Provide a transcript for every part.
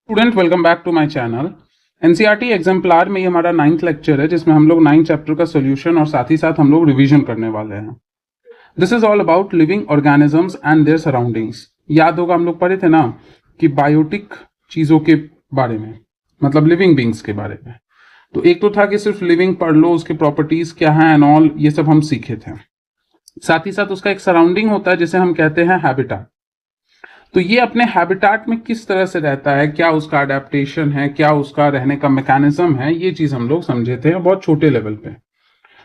Student welcome back to my channel. NCERT exemplar में ये हमारा 9th लेक्चर है जिसमें हम लोग 9th चैप्टर का सॉल्यूशन और साथ ही साथ हम लोग रिवीजन करने वाले हैं। This is all about living organisms and there surroundings. याद होगा हम लोग पढ़े थे ना कि बायोटिक चीजों के बारे में, मतलब लिविंग बींग्स के बारे में। तो एक तो था कि सिर्फ लिविंग पढ़ लो, उसके प्रॉपर्टीज क्या है एंड ऑल, ये सब हम सीखे थे। साथ ही साथ उसका एक सराउंडिंग होता है जिसे हम कहते हैं हैबिटेट। तो ये अपने हैबिटेट में किस तरह से रहता है, क्या उसका अडेप्टेशन है, क्या उसका रहने का मैकेनिज्म है, ये चीज हम लोग समझे थे बहुत छोटे लेवल पे।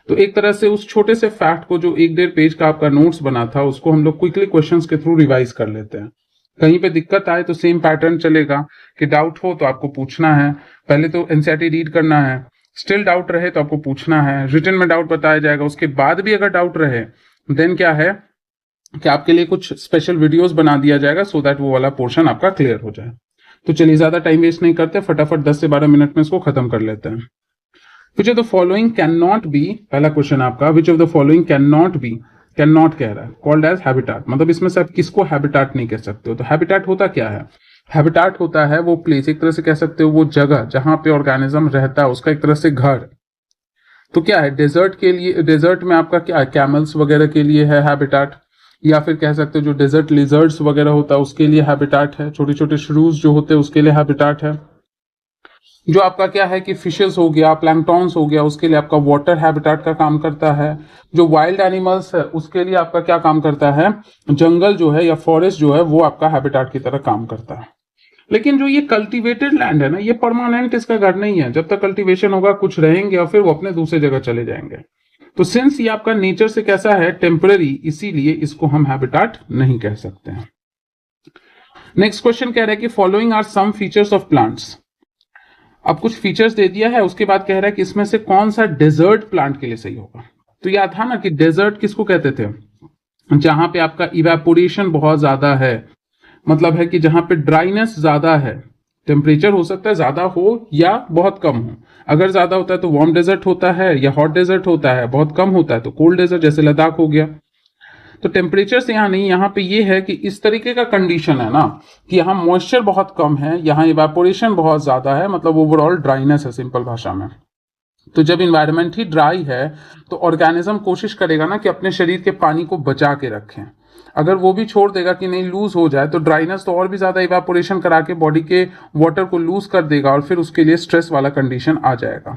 तो एक तरह से उस छोटे से फैक्ट को जो 1-1.5 पेज का आपका नोट्स बना था उसको हम लोग क्विकली क्वेश्चंस के थ्रू रिवाइज कर लेते हैं। कहीं पे दिक्कत आए तो सेम पैटर्न चलेगा कि डाउट हो तो आपको पूछना है, पहले तो एनसीईआरटी रीड करना है, स्टिल डाउट रहे तो आपको पूछना है, रिटन में डाउट बताया जाएगा, उसके बाद भी अगर डाउट रहे देन क्या है कि आपके लिए कुछ स्पेशल वीडियोस बना दिया जाएगा सो दैट वो वाला पोर्शन आपका क्लियर हो जाए। तो चलिए ज्यादा टाइम वेस्ट नहीं करते, फटाफट 10 से 12 मिनट में इसको खत्म कर लेते हैं। विच of the following can not be, पहला क्वेश्चन आपका, विच of the following can not be, can not कह रहा है, कॉल्ड एज हैबिटेट, मतलब इसमें से आप किसको हैबिटेट नहीं कह सकते हो। तो हैबिटेट होता क्या है? हैबिटेट होता है वो प्लेस, एक तरह से कह सकते हो वो जगह जहां पे ऑर्गेनिज्म रहता है, उसका एक तरह से घर। तो क्या है, डेजर्ट के लिए, डेजर्ट में आपका क्या है, कैमल्स वगैरह के लिए है हैबिटेट, या फिर कह सकते हो जो डेजर्ट लिजर्ड्स वगैरह होता है उसके लिए हैबिटेट है, छोटे छोटे श्रूज जो होते हैं उसके लिए हैबिटेट है। जो आपका क्या है कि फिशेस हो गया, प्लैंक्टॉन्स हो गया, उसके लिए आपका वाटर हैबिटेट का काम करता है। जो वाइल्ड एनिमल्स है उसके लिए आपका क्या काम करता है, जंगल जो है या फॉरेस्ट जो है वो आपका हैबिटेट की तरह काम करता है। लेकिन जो ये कल्टीवेटेड लैंड है ना, ये परमानेंट इसका घर नहीं है। जब तक कल्टीवेशन होगा कुछ रहेंगे और फिर वो अपने दूसरे जगह चले जाएंगे। तो सिंस ये आपका नेचर से कैसा है, टेम्पररी, इसीलिए इसको हम हैबिटेट नहीं कह सकते हैं। नेक्स्ट क्वेश्चन कह रहा है कि following are some features of plants. अब कुछ फीचर्स दे दिया है, उसके बाद कह रहा है कि इसमें से कौन सा डेजर्ट प्लांट के लिए सही होगा। तो याद था ना कि डेजर्ट किसको कहते थे, जहां पे आपका इवेपोरेशन बहुत ज्यादा है, मतलब है कि जहां पे ड्राइनेस ज्यादा है। टेम्परेचर हो सकता है ज्यादा हो या बहुत कम हो। अगर ज्यादा होता है तो वार्म डेजर्ट होता है या हॉट डेजर्ट होता है, बहुत कम होता है तो कोल्ड डेजर्ट, जैसे लद्दाख हो गया। तो टेम्परेचर से यहाँ नहीं, यहाँ पे ये है कि इस तरीके का कंडीशन है ना कि यहाँ मॉइस्चर बहुत कम है, यहाँ इवेपोरेशन बहुत ज्यादा है, मतलब ओवरऑल ड्राइनेस है सिंपल भाषा में। तो जब इन्वायरमेंट ही ड्राई है तो ऑर्गेनिज्म कोशिश करेगा ना कि अपने शरीर के पानी को बचा के रखें। अगर वो भी छोड़ देगा कि नहीं लूज हो जाए तो ड्राइनेस तो और भी ज्यादा इवेपोरेशन करा के बॉडी के वाटर को लूज कर देगा और फिर उसके लिए स्ट्रेस वाला कंडीशन आ जाएगा।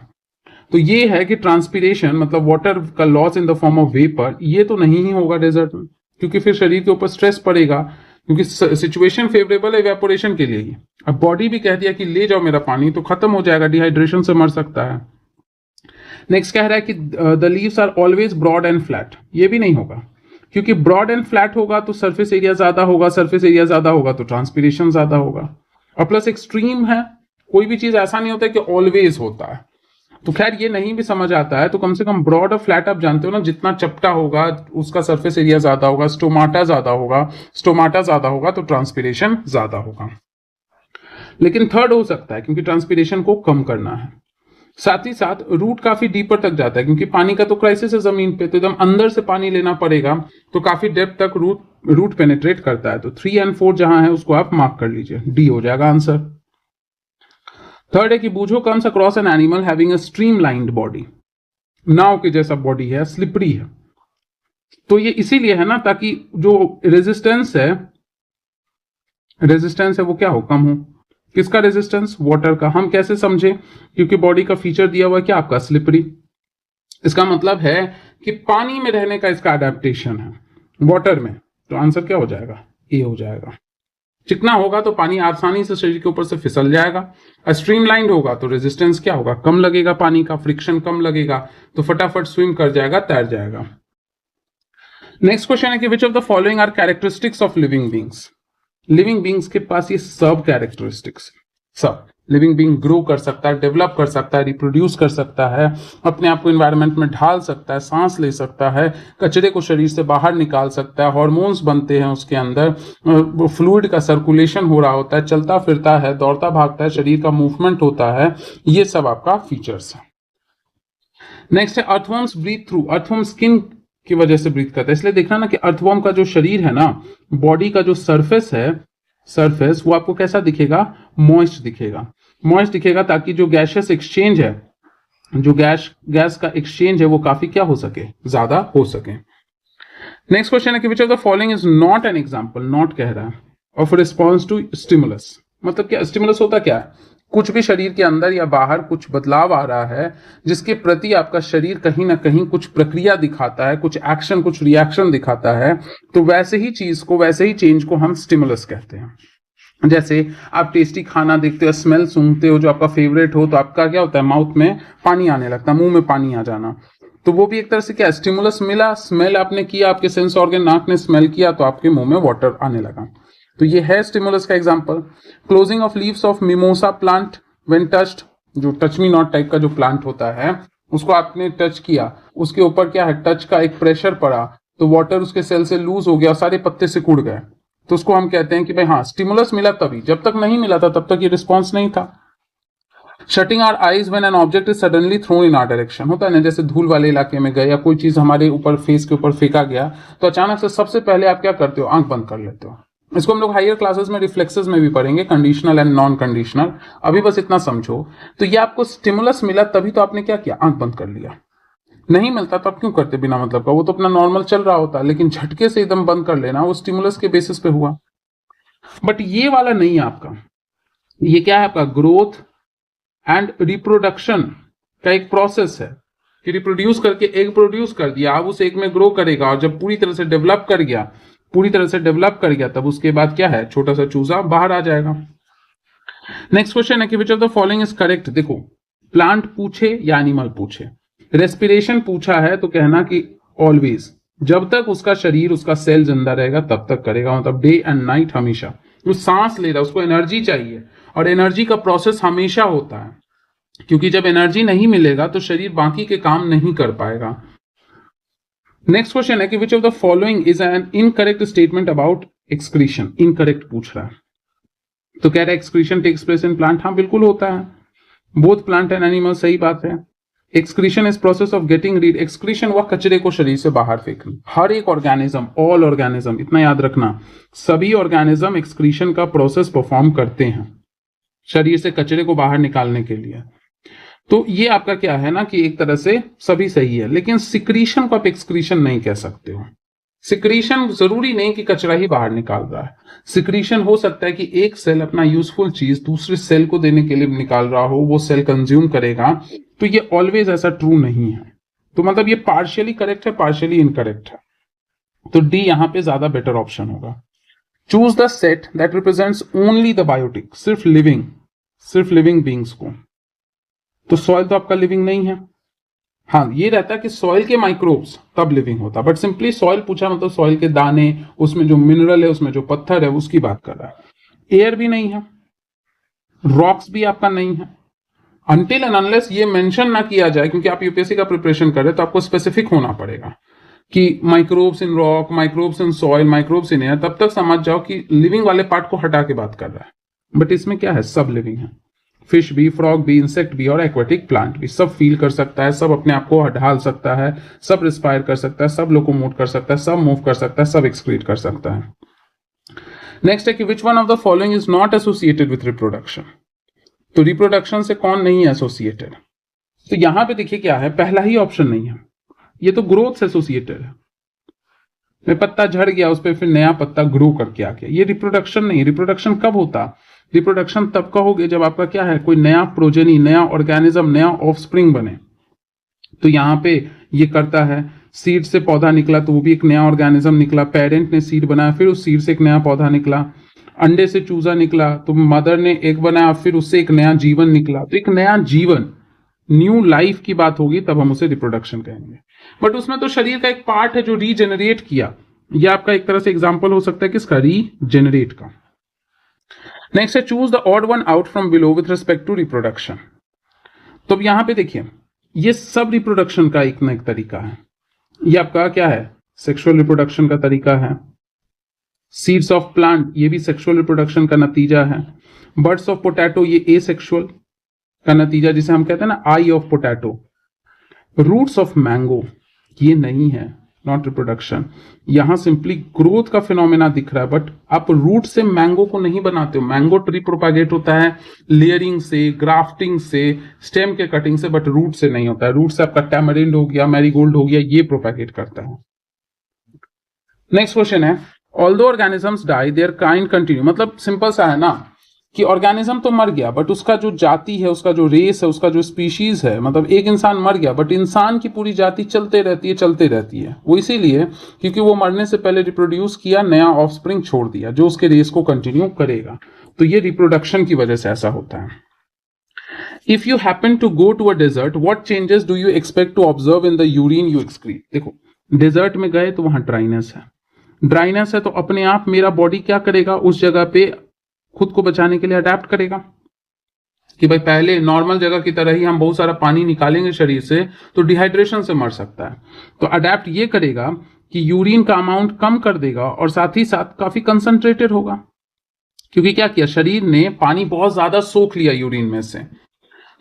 तो ये है कि ट्रांसपीरेशन, मतलब वाटर का loss in the form of vapour, ये तो नहीं ही होगा डेजर्ट में, क्योंकि फिर शरीर के ऊपर स्ट्रेस पड़ेगा, क्योंकि सिचुएशन फेवरेबल है इवेपोरेशन के लिए ही। अब बॉडी भी कह दिया कि ले जाओ मेरा पानी, तो खत्म हो जाएगा, डिहाइड्रेशन से मर सकता है। नेक्स्ट कह रहा है कि the leaves are always broad and flat. ये भी नहीं होगा, क्योंकि ब्रॉड एंड फ्लैट होगा तो सरफेस एरिया ज्यादा होगा, सरफेस एरिया ज्यादा होगा तो ट्रांसपीरेशन ज्यादा होगा। और प्लस एक्सट्रीम है, कोई भी चीज ऐसा नहीं होता कि ऑलवेज होता है। तो खैर ये नहीं भी समझ आता है तो कम से कम ब्रॉड और फ्लैट आप जानते हो ना, जितना चपटा होगा उसका सरफेस एरिया ज्यादा होगा, स्टोमाटा ज्यादा होगा, स्टोमाटा ज्यादा होगा तो ट्रांसपीरेशन ज्यादा होगा। लेकिन थर्ड हो सकता है क्योंकि ट्रांसपीरेशन को कम करना है। साथ ही साथ रूट काफी डीपर तक जाता है, क्योंकि पानी का तो क्राइसिस है जमीन पे, तो एकदम अंदर से पानी लेना पड़ेगा, तो काफी डेप्थ तक रूट पेनिट्रेट करता है। तो 3 और 4 जहां है उसको आप मार्क कर लीजिए, डी हो जाएगा आंसर। थर्ड है कि Boojho comes across an animal having a streamlined body. नाव के जैसा बॉडी है, स्लिपरी है। तो ये इसीलिए है ना ताकि जो रेजिस्टेंस है वो क्या हो, कम हो। किसका रेजिस्टेंस, वाटर का। हम कैसे समझे, क्योंकि बॉडी का फीचर दिया हुआ है क्या आपका, स्लिपरी। इसका मतलब है कि पानी में रहने का इसका अडेप्टेशन है, वाटर में। तो आंसर क्या हो जाएगा, ए हो जाएगा। चिकना होगा तो पानी आसानी से शरीर के ऊपर से फिसल जाएगा। स्ट्रीमलाइंड होगा तो रेजिस्टेंस क्या होगा, कम लगेगा, पानी का फ्रिक्शन कम लगेगा, तो फटाफट स्विम कर जाएगा, तैर जाएगा। नेक्स्ट क्वेश्चन है कि which of the following are characteristics of living beings. Living beings के पास ये सब कैरेक्टरिस्टिक्स, सब। लिविंग बींग ग्रो कर सकता है, डेवलप कर सकता है, रिप्रोड्यूस कर सकता है, अपने आप को एनवायरनमेंट में ढाल सकता है, सांस ले सकता है, कचरे को शरीर से बाहर निकाल सकता है, हार्मोन्स बनते हैं उसके अंदर, फ्लूइड का सर्कुलेशन हो रहा होता है, चलता फिरता है, दौड़ता भागता है, शरीर का मूवमेंट होता है। ये सब आपका फीचर्स है। नेक्स्ट है earthworms breathe through. Earthworm skin की वजह से ब्रीथ करता है, इसलिए देखना ना कि अर्थवर्म का जो शरीर है ना, बॉडी का जो सरफेस है, सरफेस वो आपको कैसा दिखेगा, मॉइस्ट दिखेगा। मॉइस्ट दिखेगा ताकि जो गैशियस एक्सचेंज है, जो गैस का एक्सचेंज है वो काफी क्या हो सके, ज्यादा हो सके। नेक्स्ट क्वेश्चन है कि which of the following is not an example, not कह रहा है, ऑफ रिस्पॉन्स टू स्टिमुलस। मतलब क्या स्टिमुलस होता क्या है, कुछ भी शरीर के अंदर या बाहर कुछ बदलाव आ रहा है जिसके प्रति आपका शरीर कहीं ना कहीं कुछ प्रक्रिया दिखाता है, कुछ एक्शन कुछ रिएक्शन दिखाता है, तो वैसे ही चीज को, वैसे ही चेंज को हम स्टिमुलस कहते हैं। जैसे आप टेस्टी खाना देखते हो, स्मेल सूंघते हो जो आपका फेवरेट हो, तो आपका क्या होता है, माउथ में पानी आने लगता है, मुंह में पानी आ जाना। तो वो भी एक तरह से क्या स्टिमुलस मिला, स्मेल आपने किया, आपके सेंस ऑर्गन नाक ने स्मेल किया तो आपके मुंह में वाटर आने लगा। तो ये है स्टिमुलस का example. Closing of leaves of mimosa plant when touched, जो टच मी नॉट टाइप का जो प्लांट होता है उसको आपने टच किया, उसके ऊपर क्या है, टच का एक प्रेशर पड़ा तो वाटर उसके सेल से लूज हो गया, सारे पत्ते सिकुड़ गए, तो उसको हम कहते हैं कि भाई हाँ स्टिमुलस मिला तभी, जब तक नहीं मिला था तब तक ये रिस्पॉन्स नहीं था। Shutting our eyes when an object is suddenly thrown in our direction, होता है ना, जैसे धूल वाले इलाके में गए या कोई चीज हमारे ऊपर फेस के ऊपर फेंका गया तो अचानक से सबसे पहले आप क्या करते हो, आंख बंद कर लेते हो। इसको हम लोग हायर क्लासेस में रिफ्लेक्सेस में भी पढ़ेंगे, कंडीशनल एंड नॉन कंडीशनल। अभी बस इतना समझो, तो ये आपको स्टिमुलस मिला तभी तो आपने क्या किया, आंख बंद कर लिया। नहीं मिलता तो आप क्यों करते बिना मतलब का, वो तो अपना नॉर्मल चल रहा होता, लेकिन झटके से एकदम बंद कर लेना वो स्टिमुलस के बेसिस पे हुआ। बट ये वाला नहीं है आपका, ये क्या है आपका, ग्रोथ एंड रिप्रोडक्शन का एक प्रोसेस है कि रिप्रोड्यूस करके एग प्रोड्यूस कर दिया, अब उस एग में ग्रो करेगा और जब पूरी तरह से डेवलप कर गया, पूरी तरह से डेवलप कर गया, तब उसके बाद क्या है, छोटा सा चूजा बाहर आ जाएगा। नेक्स्ट क्वेश्चन है कि which of the following is correct. देखो प्लांट पूछे या एनिमल पूछे, रेस्पिरेशन पूछा है तो कहना कि ऑलवेज, जब तक उसका शरीर उसका सेल जिंदा रहेगा तब तक करेगा, मतलब डे एंड नाइट हमेशा वो सांस ले रहा है, उसको एनर्जी चाहिए और एनर्जी का प्रोसेस हमेशा होता है, क्योंकि जब एनर्जी नहीं मिलेगा तो शरीर बाकी के काम नहीं कर पाएगा। नेक्स्ट क्वेश्चन है कि which of the following is an incorrect statement about excretion. Incorrect पूछ रहा है तो कह रहा है excretion takes place in plant, हाँ बिल्कुल होता है, बोथ प्लांट एंड एनिमल, सही बात है। Excretion is process of getting read, excretion वह कचरे को शरीर से बाहर फेंकना। हर एक ऑर्गेनिज्म, ऑल ऑर्गेनिज्म, इतना याद रखना, सभी ऑर्गेनिज्म एक्सक्रीशन का प्रोसेस परफॉर्म करते हैं शरीर से कचरे को बाहर निकालने के लिए। तो ये आपका क्या है ना कि एक तरह से सभी सही है, लेकिन सिक्रीशन को आप एक्सक्रीशन नहीं कह सकते हो। सिक्रीशन जरूरी नहीं कि कचरा ही बाहर निकाल रहा है, सिक्रीशन हो सकता है कि एक सेल अपना यूजफुल चीज दूसरे सेल को देने के लिए निकाल रहा हो, वो सेल कंज्यूम करेगा, तो ये ऑलवेज ऐसा ट्रू नहीं है। तो मतलब ये पार्शियली करेक्ट है, पार्शियली इनकरेक्ट है, तो डी यहां पे ज्यादा बेटर ऑप्शन होगा। Choose the set that represents only the biotic, सिर्फ लिविंग बींग्स को। तो सॉइल तो आपका लिविंग नहीं है, हाँ ये रहता है कि सॉइल के माइक्रोब्स तब लिविंग होता, बट सिंपली सॉइल पूछा मतलब सॉइल के दाने, उसमें जो मिनरल है, उसमें जो पत्थर है, उसकी बात कर रहा है। एयर भी नहीं है, रॉक्स भी आपका नहीं है, अनटिल एंड अनलेस ये मेंशन ना किया जाए, क्योंकि आप यूपीएससी का प्रिपरेशन कर रहे हैं तो आपको स्पेसिफिक होना पड़ेगा कि microbes in rock, microbes in soil, microbes in air, तब तक समझ जाओ कि लिविंग वाले पार्ट को हटा के बात कर रहा है। बट इसमें क्या है, सब लिविंग है, फिश भी, फ्रॉग भी, इंसेक्ट भी और एक्वेटिक प्लांट भी, सब फील कर सकता है, सब अपने आप को ढाल सकता है, सब रिस्पायर कर सकता है, सब लोकोमोट कर सकता है, सब मूव कर सकता है, सब एक्सक्रीट कर सकता है। नेक्स्ट है कि which one of the following is not associated with reproduction. तो रिप्रोडक्शन से कौन नहीं है एसोसिएटेड, तो यहां पे देखिए क्या है, पहला ही ऑप्शन नहीं है, ये तो ग्रोथ से एसोसिएटेड है। पत्ता झड़ गया, उस पर फिर नया पत्ता ग्रो करके आ गया, ये रिप्रोडक्शन नहीं। रिप्रोडक्शन कब होता, रिप्रोडक्शन तब कहोगे जब आपका क्या है, कोई नया प्रोजेनी, नया ऑर्गेनिज्म, नया ऑफस्प्रिंग बने। तो यहां पे ये करता है, सीड से पौधा निकला तो वो भी एक नया ऑर्गेनिज्म निकला, पेरेंट ने सीड बनाया, फिर उस सीड से एक नया पौधा निकला, अंडे से चूजा निकला तो मदर ने एग बनाया, फिर उससे एक नया जीवन निकला। तो एक नया जीवन, न्यू लाइफ की बात होगी तब हम उसे रिप्रोडक्शन कहेंगे। बट उसमें तो शरीर का एक पार्ट है जो रीजेनरेट किया, यह आपका एक तरह से एग्जांपल हो सकता है किसका, रीजेनरेट का। नेक्स्ट है choose the odd one out from below with respect to reproduction. तो अब यहां पे देखिए, ये सब रिप्रोडक्शन का एक ना एक तरीका है। ये आपका क्या है, सेक्सुअल रिप्रोडक्शन का तरीका है। सीड्स ऑफ प्लांट, ये भी सेक्सुअल रिप्रोडक्शन का नतीजा है। बर्ड्स ऑफ पोटैटो, ये एसेक्सुअल का नतीजा, जिसे हम कहते हैं ना eye of potato. Roots of mango, ये नहीं है, नॉट रिप्रोडक्शन। यहाँ सिंपली ग्रोथ का फिनोमेना दिख रहा है, बट आप रूट से मैंगो को नहीं बनाते हो। मैंगो ट्री प्रोपागेट होता है लेयरिंग से, ग्राफ्टिंग से, स्टेम के कटिंग से, बट रूट से नहीं होता है। रूट से आपका टैमरिंड हो गया, मैरीगोल्ड हो गया, ये प्रोपागेट करता है। नेक्स्ट क्वेश्चन है, although organisms die their kind continue. मतलब सिंपल सा है ना कि ऑर्गेनिज्म तो मर गया, बट उसका जो जाति है, उसका जो रेस है, उसका जो स्पीशीज है, मतलब एक इंसान मर गया बट इंसान की पूरी जाति चलते रहती है। वो इसीलिए क्योंकि वो मरने से पहले रिप्रोड्यूस किया, नया ऑफस्प्रिंग छोड़ दिया जो उसके रेस को कंटिन्यू करेगा। तो ये रिप्रोडक्शन की वजह से ऐसा होता है। If you happen to go to a desert, what changes do you expect to observe in the urine you excrete. देखो, डेजर्ट में गए तो वहां ड्राइनेस है, तो अपने आप मेरा बॉडी क्या करेगा, उस जगह पे खुद को बचाने के लिए अडेप्ट करेगा कि भाई पहले नॉर्मल जगह की तरह ही हम बहुत सारा पानी निकालेंगे शरीर से तो डिहाइड्रेशन से मर सकता है। तो अडेप्ट ये करेगा कि यूरिन का अमाउंट कम कर देगा और साथ ही साथ काफी कंसंट्रेटेड होगा, क्योंकि क्या किया, शरीर ने पानी बहुत ज्यादा सोख लिया यूरिन में से,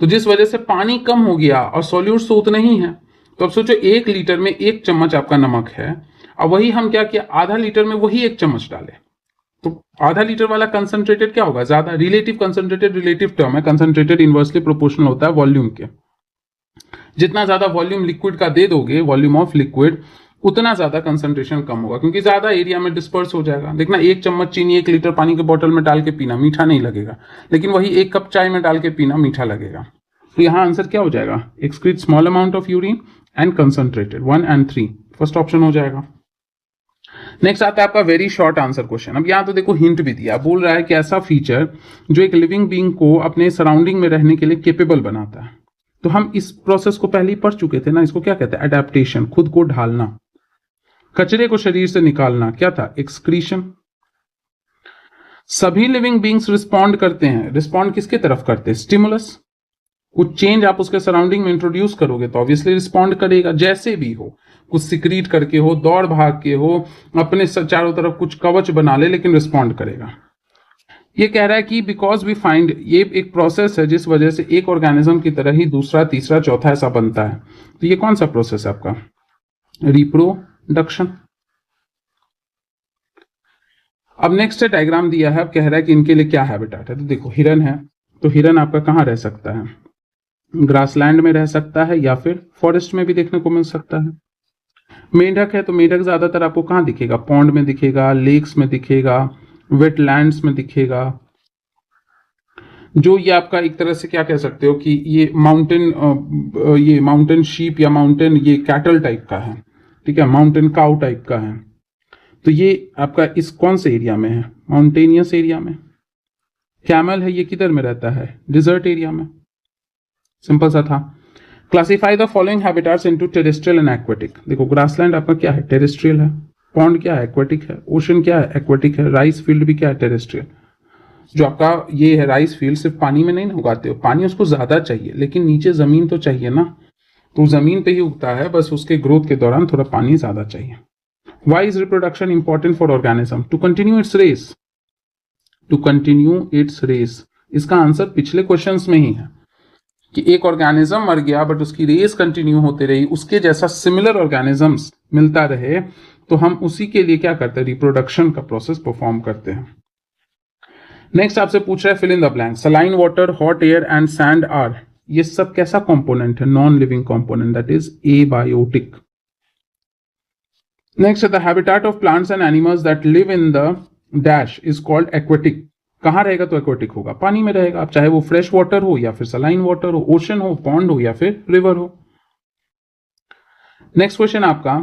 तो जिस वजह से पानी कम हो गया और सॉल्यूट्स तो उतने ही है। तो अब सोचो 1 लीटर में 1 चम्मच आपका नमक है, और वही हम क्या किया, आधा लीटर में वही 1 चम्मच डाले, तो आधा लीटर वाला कंसंट्रेटेड क्या होगा, ज्यादा। रिलेटिव कंसंट्रेटेड रिलेटिव टर्म है, कंसंट्रेटेड इनवर्सली प्रोपोर्शनल होता है वॉल्यूम के। जितना ज्यादा वॉल्यूम लिक्विड का दे दोगे, वॉल्यूम ऑफ लिक्विड, उतना ज्यादा कंसंट्रेशन कम होगा, क्योंकि ज्यादा एरिया में डिस्पर्स हो जाएगा। देखना 1 चम्मच चीनी 1 लीटर पानी के बोतल में डाल के पीना मीठा नहीं लगेगा, लेकिन वही 1 कप चाय में डाल के पीना मीठा लगेगा। तो यहां आंसर क्या हो जाएगा, excrete small amount of urine and concentrated, 1 and 3 first option हो जाएगा। नेक्स्ट आता है आपका वेरी शॉर्ट आंसर क्वेश्चन। अब यहां तो देखो हिंट भी दिया, बोल रहा है कि ऐसा फीचर जो एक लिविंग बीइंग को अपने सराउंडिंग में रहने के लिए केपेबल बनाता है। तो हम इस प्रोसेस को पहले ही पढ़ चुके थे ना, इसको क्या कहते हैं, अडेप्टेशन, खुद को ढालना, कचरे को शरीर से निकालना, क्या था, एक्सक्रीशन। सभी लिविंग बीइंग्स रिस्पॉन्ड करते हैं, रिस्पॉन्ड किसके तरफ करते हैं, स्टिमुलस। कुछ चेंज आप उसके सराउंडिंग में इंट्रोड्यूस करोगे तो ऑब्वियसली रिस्पॉन्ड करेगा, जैसे भी हो, कुछ सिक्रीट करके हो, दौड़ भाग के हो, अपने चारों तरफ कुछ कवच बना ले, लेकिन रिस्पॉन्ड करेगा। ये कह रहा है कि बिकॉज वी फाइंड, ये एक प्रोसेस है जिस वजह से एक ऑर्गेनिज्म की तरह ही दूसरा, तीसरा, चौथा ऐसा बनता है। तो ये कौन सा प्रोसेस है आपका, रिप्रोडक्शन। अब नेक्स्ट डायग्राम दिया है, अब कह रहा है कि इनके लिए क्या हैबिटेट है। तो देखो हिरन है, तो हिरन आपका कहाँ रह सकता है, ग्रासलैंड में रह सकता है या फिर फॉरेस्ट में भी देखने को मिल सकता है। मेंढक है, तो मेंढक ज्यादातर आपको कहाँ दिखेगा, पॉन्ड में दिखेगा, लेक्स में दिखेगा, वेटलैंड्स में दिखेगा। जो ये आपका एक तरह से क्या कह सकते हो कि ये माउंटेन शीप या माउंटेन ये कैटल टाइप का है, ठीक है, माउंटेन काउ टाइप का है। तो ये आपका इस कौन से एरिया में है, माउंटेनियस एरिया में। कैमल है, ये किधर में रहता है, डिजर्ट एरिया में। सिंपल सा था। Classify the following habitats into terrestrial and aquatic. देखो ग्रासलैंड आपका क्या है, टेरेस्ट्रियल है, पॉन्ड क्या है, एक्वेटिक है, ओशन क्या है, एक्वेटिक है, राइस फील्ड भी क्या है, टेरेस्ट्रियल। जो आपका ये है राइस फील्ड, सिर्फ पानी में नहीं उगाते हो, पानी उसको ज्यादा चाहिए, लेकिन नीचे जमीन तो चाहिए ना, तो जमीन पे ही उगता है, बस उसके ग्रोथ के दौरान थोड़ा पानी ज्यादा चाहिए। Why is reproduction important for organism, to continue its race, to continue its race. इसका आंसर पिछले क्वेश्चंस में ही है कि एक ऑर्गेनिज्म मर गया बट उसकी रेस कंटिन्यू होते रही, उसके जैसा सिमिलर ऑर्गेनिजम्स मिलता रहे, तो हम उसी के लिए क्या करते हैं, रिप्रोडक्शन का प्रोसेस परफॉर्म करते हैं। नेक्स्ट आपसे पूछ रहा है fill in the blank. Saline water, hot air and sand are, ये सब कैसा कंपोनेंट है, non living component, that is abiotic. Next the habitat of plants and animals that live in the dash is called aquatic. कहां रहेगा, तो aquatic होगा, पानी में रहेगा, अब चाहे वो फ्रेश वाटर हो या फिर सलाइन वाटर हो, ओशन हो, पॉन्ड हो या फिर रिवर हो। नेक्स्ट क्वेश्चन आपका,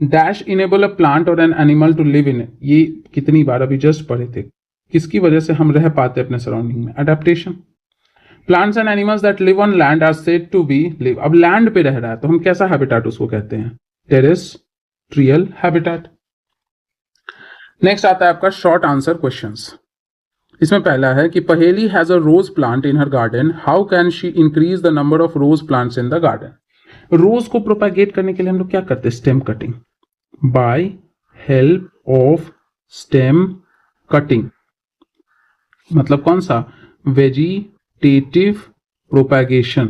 डैश इनेबल अ प्लांट और an animal to live in. ये कितनी बार अभी जस्ट पढ़े थे, किसकी वजह से हम रह पाते अपने सराउंडिंग में, adaptation. Plants and animals that live on land are said to be live. अब लैंड पे रह रहा है तो हम कैसा हैबिटेट उसको कहते हैं, टेरेस्ट्रियल हैबिटेट। नेक्स्ट आता है आपका शॉर्ट आंसर क्वेश्चंस। इसमें पहला है कि Paheli has a rose plant in her garden, how can she increase the number of rose plants in the garden. Rose को प्रोपागेट करने के लिए हम लोग क्या करते हैं, stem cutting, by help of stem cutting. मतलब कौन सा, वेजिटेटिव प्रोपैगेशन,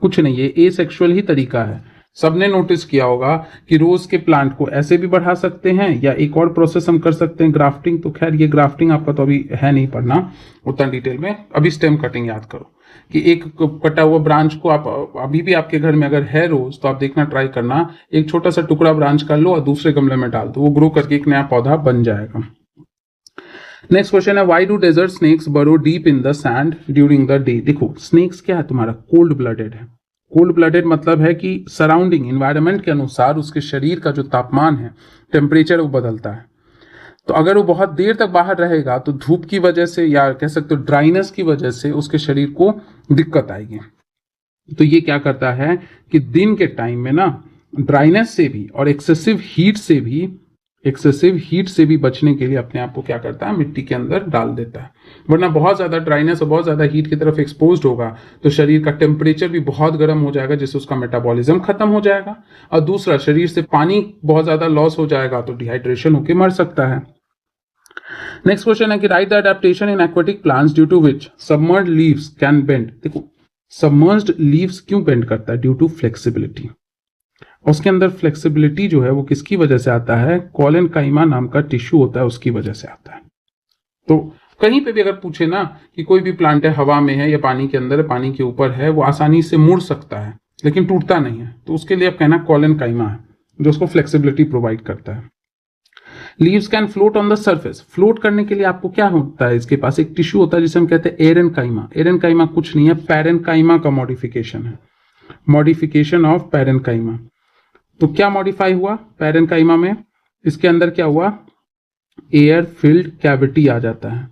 कुछ नहीं, ये एसेक्सुअल ही तरीका है। सबने नोटिस किया होगा कि रोज के प्लांट को ऐसे भी बढ़ा सकते हैं या एक और प्रोसेस हम कर सकते हैं, ग्राफ्टिंग। तो खैर ये ग्राफ्टिंग आपका तो अभी है नहीं पढ़ना उतना डिटेल में, अभी स्टेम कटिंग याद करो कि एक कटा हुआ ब्रांच को आप अभी भी आपके घर में अगर है रोज तो आप देखना, ट्राई करना, एक छोटा सा टुकड़ा ब्रांच कर लो और दूसरे गमले में डाल दो, वो ग्रो करके एक नया पौधा बन जाएगा। नेक्स्ट क्वेश्चन है, व्हाई डू डेजर्ट स्नेक्स बरो deep in the sand during the day. देखो स्नेक्स क्या है तुम्हारा, कोल्ड ब्लडेड है। कोल्ड ब्लडेड मतलब है कि सराउंडिंग इन्वायरमेंट के अनुसार उसके शरीर का जो तापमान है, टेम्परेचर, वो बदलता है। तो अगर वो बहुत देर तक बाहर रहेगा तो धूप की वजह से या कह सकते हो ड्राइनेस की वजह से उसके शरीर को दिक्कत आएगी। तो ये क्या करता है कि दिन के टाइम में ना ड्राइनेस से भी और एक्सेसिव हीट से भी बचने के लिए अपने आप को क्या करता है, मिट्टी के अंदर डाल देता है। वरना बहुत ज्यादा ड्राइनेस और बहुत ज्यादा हीट की तरफ एक्सपोज्ड होगा तो शरीर का टेम्परेचर भी बहुत गर्म हो जाएगा, जिससे उसका मेटाबॉलिज्म खत्म हो जाएगा। और दूसरा, शरीर से पानी बहुत ज्यादा लॉस हो जाएगा तो डिहाइड्रेशन होकर मर सकता है। नेक्स्ट क्वेश्चन है कि write the adaptation in aquatic plants due to which submerged leaves can bend. देखो सबमर्ज्ड लीव्स क्यों बेंड करता है, ड्यू टू फ्लेक्सिबिलिटी। उसके अंदर फ्लेक्सिबिलिटी जो है वो किसकी वजह से आता है, कोलेनकाइमा नाम का टिश्यू होता है उसकी वजह से आता है। तो कहीं पे भी अगर पूछे ना कि कोई भी प्लांट है हवा में है या पानी के अंदर है, पानी के ऊपर है, वो आसानी से मुड़ सकता है लेकिन टूटता नहीं है, तो उसके लिए आप कहना कोलेनकाइमा है जो उसको फ्लेक्सिबिलिटी प्रोवाइड करता है। Leaves can float on the surface. Float करने के लिए आपको क्या होता है, इसके पास एक टिश्यू होता है जिसे हम कहते हैं एरेनकाइमा। एरेनकाइमा कुछ नहीं है, पैरेनकाइमा का मॉडिफिकेशन है, मॉडिफिकेशन ऑफ पैरेनकाइमा। तो क्या मॉडिफाई हुआ पैरेनकाइमा में, इसके अंदर क्या हुआ, एयर फिल्ड कैविटी आ जाता है।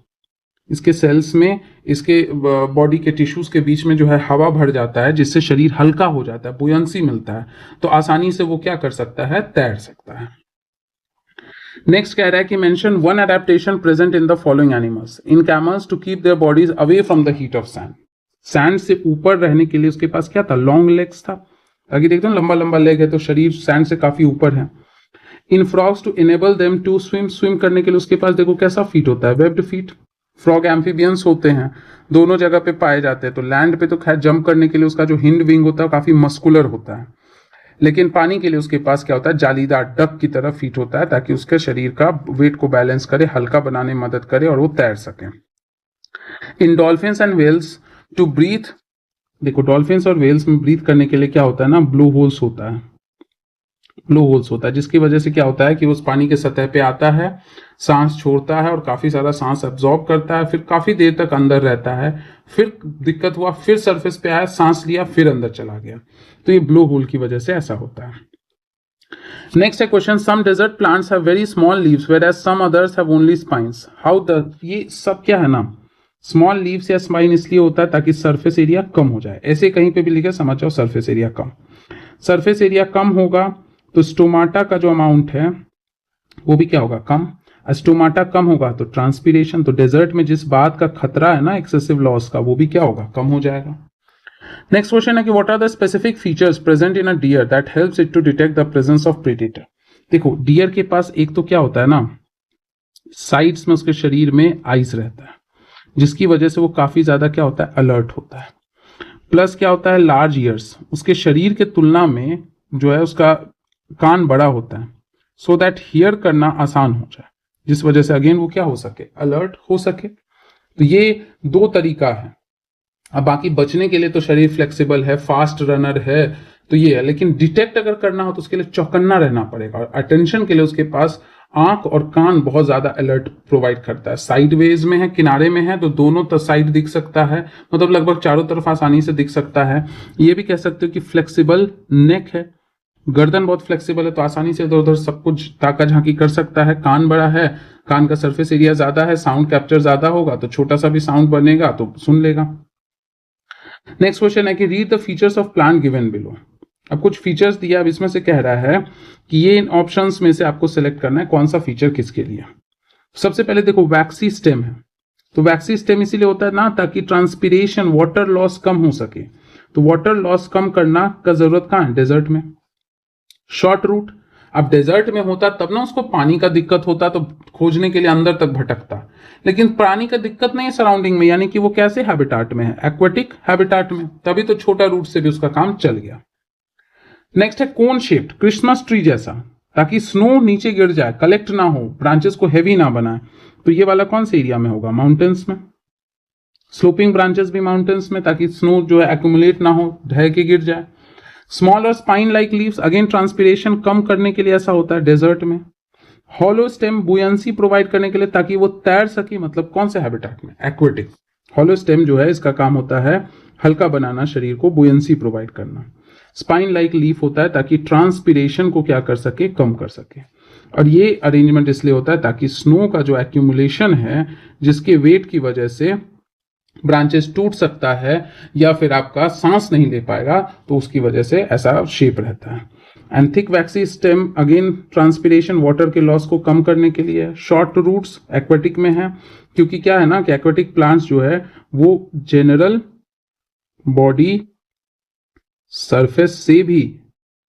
इसके सेल्स में, इसके बॉडी के टिश्यूज के बीच में जो है हवा भर जाता है, जिससे शरीर हल्का हो जाता है, बुयंसी मिलता है, तो आसानी से वो क्या कर सकता है, तैर सकता है। नेक्स्ट कह रहा है कि mention one adaptation present in the following animals. In camels to keep their bodies away from the heat of sand. Sand से ऊपर रहने के लिए उसके पास क्या था, लॉन्ग लेग्स था। आगे देखते हैं लंबा लंबा लेग है तो शरीर सैंड से काफी ऊपर है। In frogs to enable them to swim. Swim करने के लिए उसके पास देखो कैसा फीट होता है, वेब्ड फीट। फ्रॉग एम्फीबियंस होते हैं, दोनों जगह पे पाए जाते हैं। तो लैंड पे तो खैर जंप करने के लिए उसका जो हिंड विंग होता है काफी मस्कुलर होता है, लेकिन पानी के लिए उसके पास क्या होता है, जालीदार डक की तरह फीट होता है, ताकि उसके शरीर का वेट को बैलेंस करे, हल्का बनाने में मदद करे और वो तैर सके। In dolphins and whales to breathe. देखो डॉल्फिन्स और व्हेल्स में ब्रीथ करने के लिए क्या होता है ना, ब्लो होल्स होता है, ब्लो होल्स होता है, जिसकी वजह से क्या होता है कि वो उस पानी के सतह पे आता है, सांस छोड़ता है और काफी सारा सांस एब्जॉर्ब करता है, फिर काफी देर तक अंदर रहता है, फिर दिक्कत हुआ, फिर सरफेस पे आया, सांस लिया, फिर अंदर चला गया। तो ये ब्लो होल की वजह से ऐसा होता है। नेक्स्ट है question, some desert plants have very small leaves whereas some others have only spines. How the, ये सब क्या है ना, स्मॉल लीव्स या स्पाइन इसलिए होता है ताकि सरफेस एरिया कम हो जाए। ऐसे कहीं पे भी लिखे समझ जाओ सरफेस एरिया कम। सरफेस एरिया कम होगा तो स्टोमाटा का जो अमाउंट है वो भी क्या होगा, कम। स्टोमाटा कम होगा तो ट्रांसपीरेशन, तो डेजर्ट में जिस बात का खतरा है ना एक्सेसिव लॉस का, वो भी क्या होगा, कम हो जाएगा। नेक्स्ट क्वेश्चन है कि what are the specific features present in a deer that helps it to detect the presence of predator. देखो डियर के पास एक तो क्या होता है ना, साइड्स में उसके शरीर में आइज रहता है, जिसकी वजह से वो काफी ज्यादा क्या होता है, अलर्ट होता है। प्लस क्या होता है, लार्ज ईयर्स, उसके शरीर के तुलना में जो है उसका कान बड़ा होता है, सो दैट हियर करना आसान हो जाए, जिस वजह से अगेन वो क्या हो सके, अलर्ट हो सके। तो ये दो तरीका है। अब बाकी बचने के लिए तो शरीर फ्लेक्सिबल है, फास्ट रनर है, तो ये है, लेकिन डिटेक्ट अगर करना हो तो उसके लिए चौकन्ना रहना पड़ेगा, और अटेंशन के लिए उसके पास आंख और कान बहुत ज्यादा अलर्ट प्रोवाइड करता है। साइडवेज में है, किनारे में है, तो दोनों साइड दिख सकता है, मतलब लगभग चारों तरफ आसानी से दिख सकता है। ये भी कह सकते हो कि फ्लेक्सिबल नेक है, गर्दन बहुत फ्लेक्सिबल है, तो आसानी से इधर उधर सब कुछ ताका झांकी कर सकता है। कान बड़ा है, कान का सरफेस एरिया ज्यादा है, साउंड कैप्चर ज्यादा होगा, तो छोटा सा भी साउंड बनेगा तो सुन लेगा। नेक्स्ट क्वेश्चन है कि read the features of plant given below. अब कुछ फीचर्स दिया, अब इसमें से कह रहा है कि ये इन ऑप्शंस में से आपको सिलेक्ट करना है कौन सा फीचर किसके लिए। सबसे पहले देखो वैक्सी स्टेम है, तो वैक्सी स्टेम इसीलिए होता है ना ताकि ट्रांसपीरेशन, वाटर लॉस कम हो सके। तो वाटर लॉस कम करना का जरूरत कहाँ है, डेजर्ट में। शॉर्ट रूट, अब डेजर्ट में होता तब ना उसको पानी का दिक्कत होता, तो खोजने के लिए अंदर तक भटकता, लेकिन पानी का दिक्कत नहीं है सराउंडिंग में, यानी कि वो कैसे हैबिटाट में है, एक्वेटिक हैबिटाट में, तभी तो छोटा रूट से भी उसका काम चल गया। नेक्स्ट है कोन शेप्ड, क्रिसमस ट्री जैसा, ताकि स्नो नीचे गिर जाए, कलेक्ट ना हो, ब्रांचेस को हैवी ना बनाए। तो ये वाला कौन से एरिया में होगा? माउंटेन्स में। स्लोपिंग ब्रांचेस भी माउंटेन्स में, ताकि स्नो जो है एक्यूमुलेट ना हो, ढह के गिर जाए। स्मॉल और spine like leaves, again transpiration कम करने के लिए ऐसा होता है डेजर्ट में। हॉलो स्टेम, बुयंसी प्रोवाइड करने के लिए, ताकि वो तैर सके, मतलब कौन से हैबिटेट में? एक्वेटिक। हॉलो स्टेम जो है इसका काम होता है हल्का बनाना शरीर को, बुयंसी प्रोवाइड करना। स्पाइन लाइक लीफ होता है ताकि ट्रांसपिरेशन को क्या कर सके? कम कर सके। और ये अरेंजमेंट इसलिए होता है ताकि स्नो का जो एक्यूमुलेशन है, जिसके वेट की वजह से ब्रांचेस टूट सकता है या फिर आपका सांस नहीं ले पाएगा, तो उसकी वजह से ऐसा शेप रहता है। And thick vaccine stem, again transpiration, water के लॉस को कम करने के लिए। शॉर्ट रूट्स एक्वेटिक में है, क्योंकि क्या है ना कि एक्वेटिक प्लांट्स जो है वो जनरल बॉडी सरफेस से भी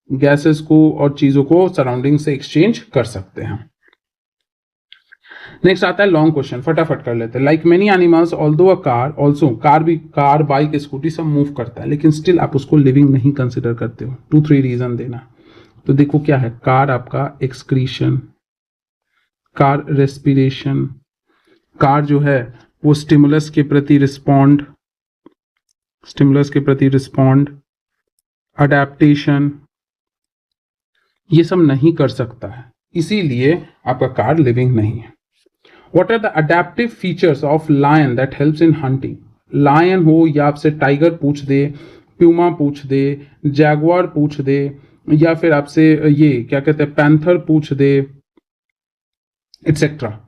गैसेस को और चीजों को सराउंडिंग से एक्सचेंज कर सकते हैं। नेक्स्ट आता है लॉन्ग क्वेश्चन, फटाफट कर लेते हैं। Like many animals although a car also, car भी, कार बाइक स्कूटी सब मूव करता है, लेकिन स्टिल आप उसको लिविंग नहीं कंसिडर करते हो। 2-3 रीजन देना। तो देखो क्या है, कार आपका एक्सक्रीशन, कार रेस्पिरेशन, कार जो है वो स्टिमुलस के प्रति रिस्पॉन्ड, अडेप्टेशन, ये सब नहीं कर सकता है, इसीलिए आपका कार लिविंग नहीं है। What are the adaptive features of lion that helps in hunting? Lion हो या आपसे टाइगर पूछ दे, प्यूमा पूछ दे, जैगुआर पूछ दे, या फिर आपसे ये क्या कहते हैं पैंथर पूछ दे, एटसेट्रा।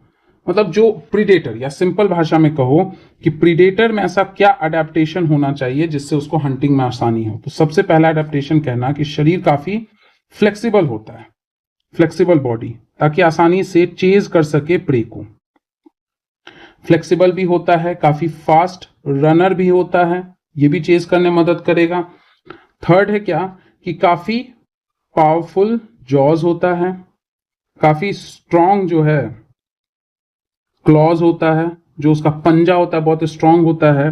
मतलब जो प्रीडेटर, या सिंपल भाषा में कहो कि प्रीडेटर में ऐसा क्या अडेप्टेशन होना चाहिए जिससे उसको हंटिंग में आसानी हो। तो सबसे पहला अडेप्टेशन कहना कि शरीर काफी फ्लेक्सिबल होता है, फ्लेक्सिबल बॉडी, ताकि आसानी से चेज कर सके प्रे को। फ्लेक्सिबल भी होता है, काफी फास्ट रनर भी होता है, ये भी चेज करने में मदद करेगा। थर्ड है क्या कि काफी पावरफुल जॉज होता है, काफी स्ट्रॉन्ग जो है क्लॉज होता है, जो उसका पंजा होता है बहुत स्ट्रॉन्ग होता है।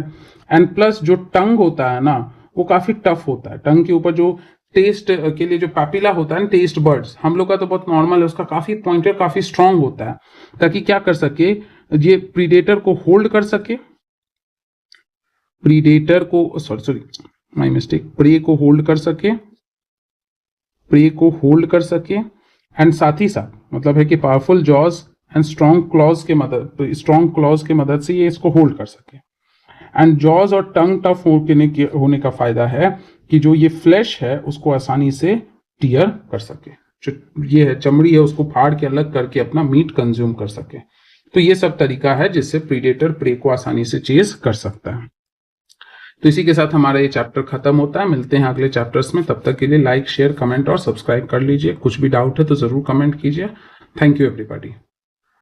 एंड प्लस जो टंग होता है ना वो काफी टफ होता है। टंग के ऊपर जो टेस्ट के लिए जो पैपिला होता है ना, टेस्ट बर्ड्स, हम लोग का तो बहुत नॉर्मल है, उसका काफी पॉइंटर काफी स्ट्रॉन्ग होता है, ताकि क्या कर सके, ये प्रीडेटर को होल्ड कर सके, प्रीडेटर को माय मिस्टेक, प्रे को होल्ड कर सके, प्रे को होल्ड कर सके। एंड साथ ही साथ मतलब है कि powerful jaws and strong clause के मदद से ये इसको होल्ड कर सके। एंड जॉज और टंग टफ होने का फायदा है कि जो ये फ्लैश है उसको आसानी से टीयर कर सके, जो ये है चमड़ी है उसको फाड़ के अलग करके अपना मीट कंज्यूम कर सके। तो ये सब तरीका है जिससे प्रीडेटर प्रे को आसानी से चेज कर सकता है। तो इसी के साथ हमारा ये चैप्टर खत्म होता है। मिलते हैं अगले चैप्टर्स में, तब तक के लिए लाइक, शेयर, कमेंट और सब्सक्राइब कर लीजिए। कुछ भी डाउट है तो जरूर कमेंट कीजिए। Thank you everybody.